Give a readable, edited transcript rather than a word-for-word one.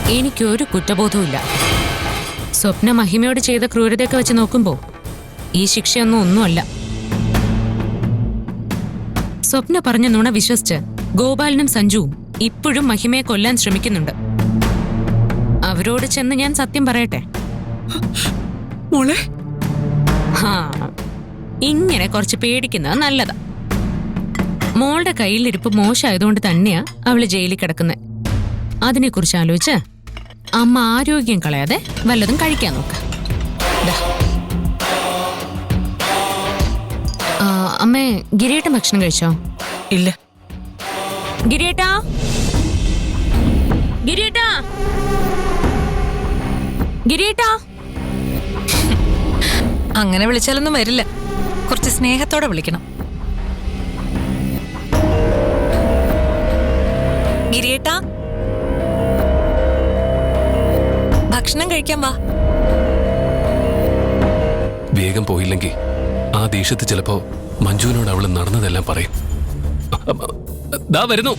എനിക്കൊരു കുറ്റബോധവുമില്ല. സ്വപ്ന മഹിമയോട് ചെയ്ത ക്രൂരതയൊക്കെ വെച്ച് നോക്കുമ്പോ ഈ ശിക്ഷയൊന്നും ഒന്നുമല്ല. സ്വപ്ന പറഞ്ഞ നുണ വിശ്വസിച്ച് ഗോപാലനും സഞ്ജുവും ഇപ്പോഴും മഹിമയെ കൊല്ലാൻ ശ്രമിക്കുന്നുണ്ട്. അവരോട് ചെന്ന് ഞാൻ സത്യം പറയട്ടെ? മോളെ, ഇങ്ങനെ കുറച്ച് പേടിക്കുന്നത് നല്ലതാ. മോളുടെ കയ്യിലിരിപ്പ് മോശമായതുകൊണ്ട് തന്നെയാ അവള് ജയിലിൽ കിടക്കുന്നത്. അതിനെക്കുറിച്ച് ആലോചിച്ച് അമ്മ ആരോഗ്യം കളയാതെ വല്ലതും കഴിക്കാൻ നോക്ക. അമ്മേ, ഗിരിയേട്ടൻ ഭക്ഷണം കഴിച്ചോ? ഇല്ല. ഗിരിയേട്ടാ, ഗിരിയേട്ടാ, ഗിരിയേട്ടാ. അങ്ങനെ വിളിച്ചാലൊന്നും വരില്ല. കുറച്ച് സ്നേഹത്തോടെ വിളിക്കണം. ഗിരിയേട്ടാ, ഭക്ഷണം കഴിക്കാൻ വാ. വേഗം പോയില്ലെങ്കിൽ ആ ദേഷ്യത്ത് ചിലപ്പോ മഞ്ജുവിനോട് അവള് നടന്നതെല്ലാം പറയും. ദാ വരുന്നു.